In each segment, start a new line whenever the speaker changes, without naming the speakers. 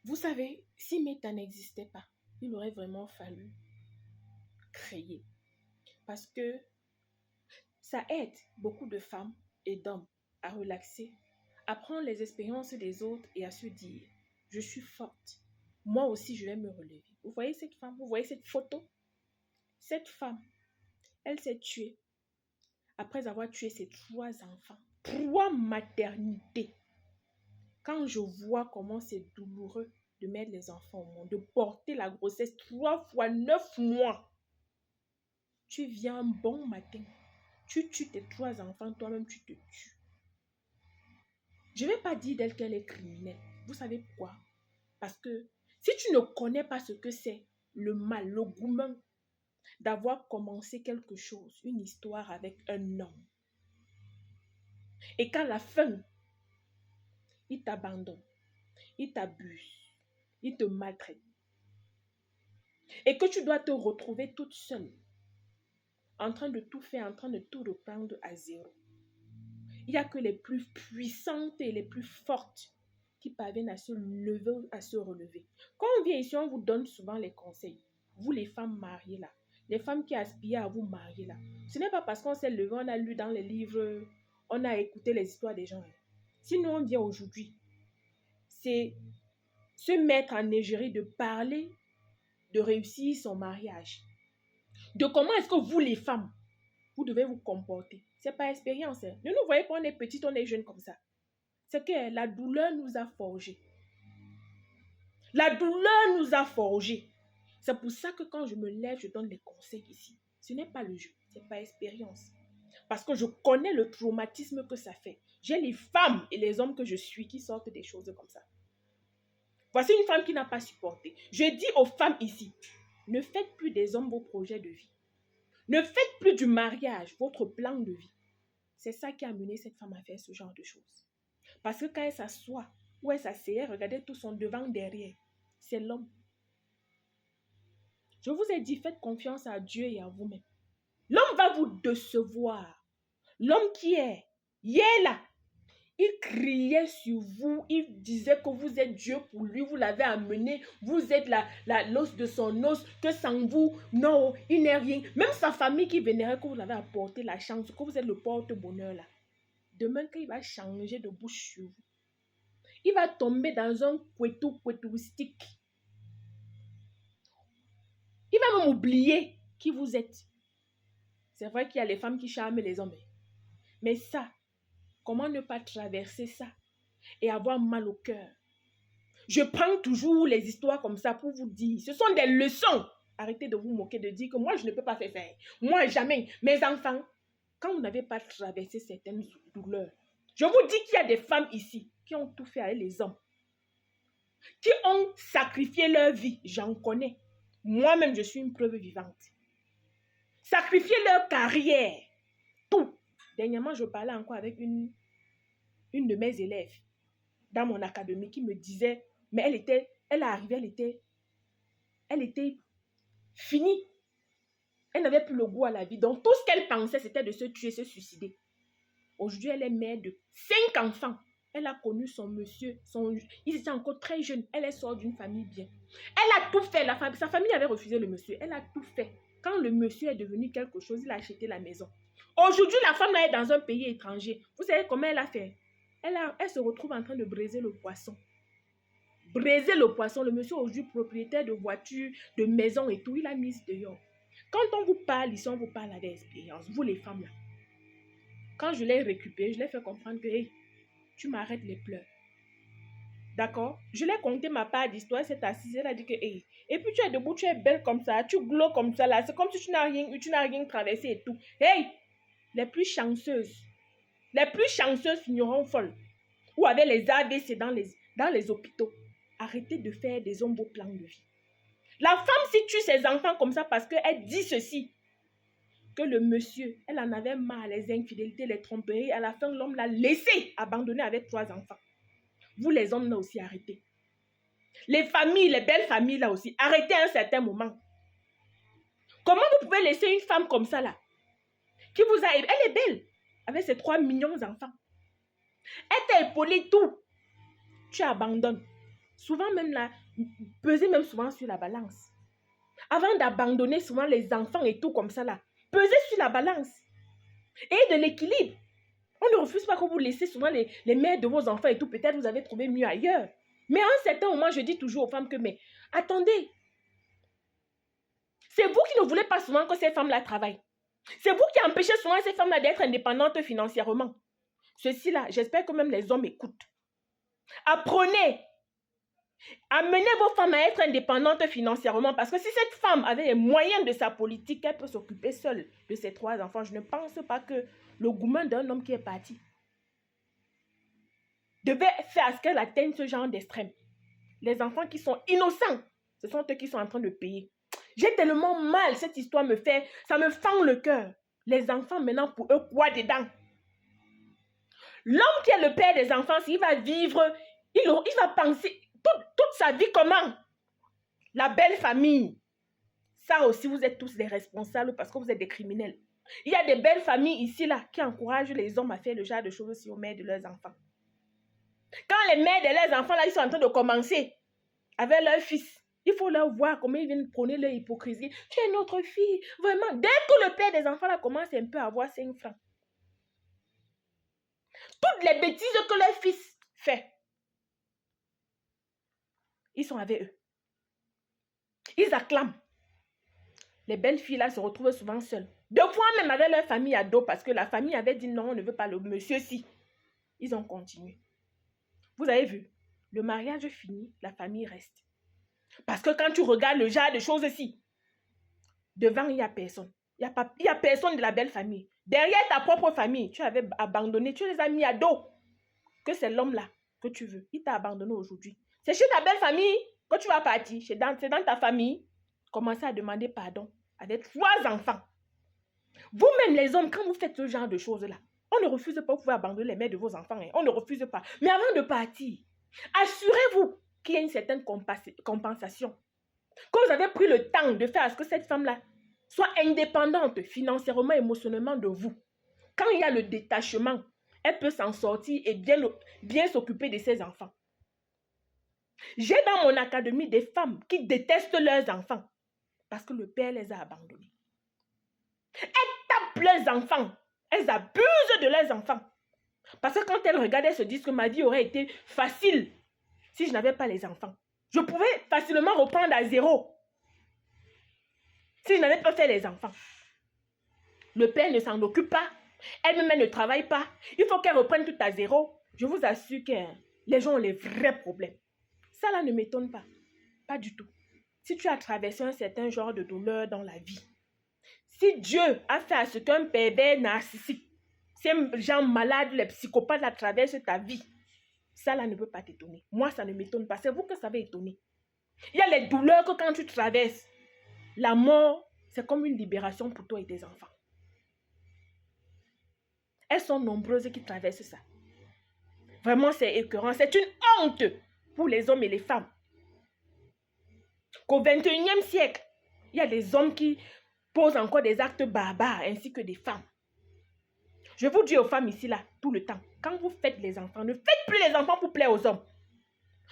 Vous savez, si Meta n'existait pas, il aurait vraiment fallu créer. Parce que ça aide beaucoup de femmes et d'hommes à relaxer, à prendre les expériences des autres et à se dire, je suis forte. Moi aussi, je vais me relever. Vous voyez cette femme, vous voyez cette photo? Cette femme, elle s'est tuée après avoir tué ses 3 enfants. 3 maternités. Quand je vois comment c'est douloureux de mettre les enfants au monde, de porter la grossesse 3 fois 9 mois, tu viens un bon matin, tu tues tes 3 enfants, toi-même tu te tues. Je ne vais pas dire d'elle qu'elle est criminelle. Vous savez pourquoi? Parce que si tu ne connais pas ce que c'est, le mal, le gourmand, d'avoir commencé quelque chose, une histoire avec un homme, et qu'à la fin, il t'abandonne, il t'abuse, il te maltraite, et que tu dois te retrouver toute seule, en train de tout faire, en train de tout reprendre à zéro. Il n'y a que les plus puissantes et les plus fortes qui parviennent à se lever, à se relever. Quand on vient ici, on vous donne souvent les conseils. Vous les femmes mariées là, les femmes qui aspirent à vous marier là. Ce n'est pas parce qu'on s'est levé, on a lu dans les livres, on a écouté les histoires des gens. Sinon, on vient aujourd'hui, c'est se mettre en égérie de parler, de réussir son mariage. De comment est-ce que vous les femmes, vous devez vous comporter. C'est pas expérience. Ne nous voyez pas, on est petites, on est jeunes comme ça. C'est que la douleur nous a forgés. La douleur nous a forgés. C'est pour ça que quand je me lève, je donne les conseils ici. Ce n'est pas le jeu, c'est pas expérience. Parce que je connais le traumatisme que ça fait. J'ai les femmes et les hommes que je suis qui sortent des choses comme ça. Voici une femme qui n'a pas supporté. Je dis aux femmes ici, ne faites plus des hommes vos projets de vie. Ne faites plus du mariage votre plan de vie. C'est ça qui a amené cette femme à faire ce genre de choses. Parce que quand elle s'assoit ou elle s'asseyait, regardez tout son devant, derrière. C'est l'homme. Je vous ai dit, faites confiance à Dieu et à vous-même. L'homme va vous décevoir. L'homme qui est là, il criait sur vous, il disait que vous êtes Dieu pour lui, vous l'avez amené, vous êtes l'os de son os, que sans vous, non, il n'est rien. Même sa famille qui vénérait que vous l'avez apporté la chance, que vous êtes le porte-bonheur là. Demain, quand il va changer de bouche sur vous, il va tomber dans un couetouistique. Il va même oublier qui vous êtes. C'est vrai qu'il y a les femmes qui charment les hommes. Mais ça, comment ne pas traverser ça et avoir mal au cœur? Je prends toujours les histoires comme ça pour vous dire, ce sont des leçons. Arrêtez de vous moquer, de dire que moi, je ne peux pas faire ça. Moi, jamais. Mes enfants, quand vous n'avez pas traversé certaines douleurs, je vous dis qu'il y a des femmes ici qui ont tout fait avec les hommes, qui ont sacrifié leur vie. J'en connais. Moi-même, je suis une preuve vivante. Sacrifier leur carrière. Tout. Dernièrement, je parlais encore avec une de mes élèves dans mon académie qui me disait, mais elle était finie. Elle n'avait plus le goût à la vie. Donc, tout ce qu'elle pensait, c'était de se tuer, se suicider. Aujourd'hui, elle est mère de 5 enfants. Elle a connu son monsieur. Ils étaient encore très jeunes. Elle est sortie d'une famille bien. Elle a tout fait. Sa famille avait refusé le monsieur. Elle a tout fait. Quand le monsieur est devenu quelque chose, il a acheté la maison. Aujourd'hui, la femme là est dans un pays étranger. Vous savez comment elle a fait? Elle se retrouve en train de briser le poisson. Briser le poisson. Le monsieur aujourd'hui propriétaire de voitures, de maisons et tout, il a mis dehors. Quand on vous parle ici, on vous parle avec expérience. Vous les femmes là. Quand je l'ai récupéré, je l'ai fait comprendre que hey, tu m'arrêtes les pleurs. D'accord? Je l'ai conté ma part d'histoire, elle s'est assise, elle a dit que hey. Et puis tu es debout, tu es belle comme ça, tu glows comme ça là. C'est comme si tu n'as rien traversé et tout. Hey! Les plus chanceuses finiront folles. Ou avec les AVC dans les hôpitaux. Arrêtez de faire des hommes vos plans de vie. La femme, si tue ses enfants comme ça parce qu'elle dit ceci, que le monsieur, elle en avait marre, les infidélités, les tromperies, à la fin, l'homme l'a laissé abandonner avec 3 enfants. Vous, les hommes, là aussi, arrêtez. Les familles, les belles familles, là aussi, arrêtez à un certain moment. Comment vous pouvez laisser une femme comme ça, là, qui vous a... Elle est belle, avec ses 3 millions d'enfants. Elle t'a épaulé tout. Tu abandonnes. Souvent même là, pesez même souvent sur la balance. Avant d'abandonner souvent les enfants et tout comme ça là, pesez sur la balance. Et de l'équilibre. On ne refuse pas que vous laissez souvent les mères de vos enfants et tout. Peut-être vous avez trouvé mieux ailleurs. Mais à un certain moment, je dis toujours aux femmes que, mais attendez. C'est vous qui ne voulez pas souvent que ces femmes-là travaillent. C'est vous qui empêchez souvent ces femmes-là d'être indépendantes financièrement. Ceci-là, j'espère que même les hommes écoutent. Apprenez. Amenez vos femmes à être indépendantes financièrement parce que si cette femme avait les moyens de sa politique, elle peut s'occuper seule de ses 3 enfants. Je ne pense pas que le gourmand d'un homme qui est parti devait faire à ce qu'elle atteigne ce genre d'extrême. Les enfants qui sont innocents, ce sont eux qui sont en train de payer. J'ai tellement mal, cette histoire ça me fend le cœur. Les enfants maintenant pour eux, quoi dedans? L'homme qui est le père des enfants, s'il va vivre, il va penser toute sa vie comment? La belle famille. Ça aussi, vous êtes tous des responsables parce que vous êtes des criminels. Il y a des belles familles ici, là, qui encouragent les hommes à faire le genre de choses aussi aux mères de leurs enfants. Quand les mères de leurs enfants, là, ils sont en train de commencer avec leur fils, il faut leur voir comment ils viennent prôner leur hypocrisie. Tu es notre fille, vraiment. Dès que le père des enfants, là, commence un peu à avoir 5 francs, toutes les bêtises que leur fils fait, ils sont avec eux. Ils acclament. Les belles filles là se retrouvent souvent seules. 2 fois même avec leur famille à dos parce que la famille avait dit non, on ne veut pas le monsieur-ci. Ils ont continué. Vous avez vu, le mariage fini, la famille reste. Parce que quand tu regardes le genre de choses ici, devant il n'y a personne. Il n'y a personne de la belle famille. Derrière ta propre famille, tu avais abandonné, tu les as mis à dos. Que c'est l'homme là que tu veux. Il t'a abandonné aujourd'hui. C'est chez ta belle famille que tu vas partir. C'est dans ta famille. Commencez à demander pardon avec 3 enfants. Vous-même les hommes, quand vous faites ce genre de choses-là, on ne refuse pas, vous pouvez abandonner les mères de vos enfants. Hein. On ne refuse pas. Mais avant de partir, assurez-vous qu'il y a une certaine compensation. Que vous avez pris le temps de faire à ce que cette femme-là soit indépendante financièrement, émotionnellement de vous. Quand il y a le détachement, elle peut s'en sortir et bien s'occuper de ses enfants. J'ai dans mon académie des femmes qui détestent leurs enfants parce que le père les a abandonnés. Elles tapent leurs enfants. Elles abusent de leurs enfants. Parce que quand elles regardent, elles se disent que ma vie aurait été facile si je n'avais pas les enfants. Je pouvais facilement reprendre à 0 si je n'avais pas fait les enfants. Le père ne s'en occupe pas. Elle-même, elle ne travaille pas. Il faut qu'elle reprenne tout à 0. Je vous assure que les gens ont les vrais problèmes. Ça là ne m'étonne pas. Pas du tout. Si tu as traversé un certain genre de douleur dans la vie, si Dieu a fait à ce qu'un pervers narcissique, ces gens malades, les psychopathes la traversent ta vie, ça là ne peut pas t'étonner. Moi, ça ne m'étonne pas. C'est vous que ça va étonner. Il y a les douleurs que quand tu traverses, la mort, c'est comme une libération pour toi et tes enfants. Elles sont nombreuses qui traversent ça. Vraiment, c'est écœurant. C'est une honte pour les hommes et les femmes. Qu'au 21e siècle, il y a des hommes qui posent encore des actes barbares ainsi que des femmes. Je vous dis aux femmes ici, là, tout le temps, quand vous faites les enfants, ne faites plus les enfants pour plaire aux hommes.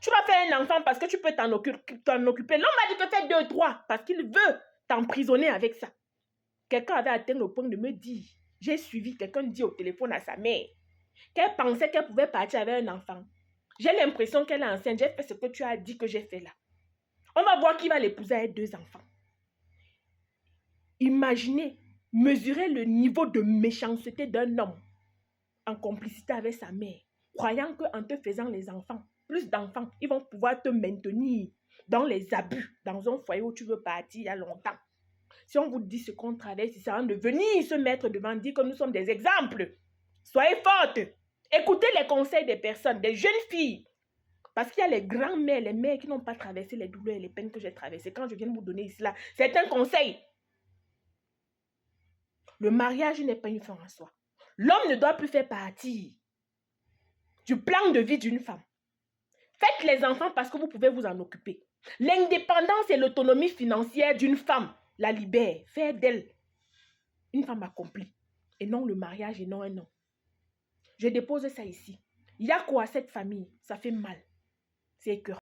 Tu vas faire un enfant parce que tu peux t'en occuper. L'homme a dit que fais 2, 3 parce qu'il veut t'emprisonner avec ça. Quelqu'un avait atteint le point de me dire, j'ai suivi, quelqu'un dit au téléphone à sa mère, qu'elle pensait qu'elle pouvait partir avec un enfant. J'ai l'impression qu'elle est enceinte. J'ai fait ce que tu as dit que j'ai fait là. On va voir qui va l'épouser avec 2 enfants. Imaginez, mesurez le niveau de méchanceté d'un homme en complicité avec sa mère, croyant qu'en te faisant les enfants, plus d'enfants, ils vont pouvoir te maintenir dans les abus, dans un foyer où tu veux partir il y a longtemps. Si on vous dit ce qu'on traverse, c'est avant de venir se mettre devant, dire que nous sommes des exemples. Soyez fortes. Écoutez les conseils des personnes, des jeunes filles. Parce qu'il y a les grands-mères, les mères qui n'ont pas traversé les douleurs et les peines que j'ai traversées. Quand je viens de vous donner ici, là, c'est un conseil. Le mariage n'est pas une fin en soi. L'homme ne doit plus faire partie du plan de vie d'une femme. Faites les enfants parce que vous pouvez vous en occuper. L'indépendance et l'autonomie financière d'une femme la libère. Faire d'elle une femme accomplie. Et non le mariage et non un homme. Je dépose ça ici. Il y a quoi à cette famille? Ça fait mal. C'est écœurant.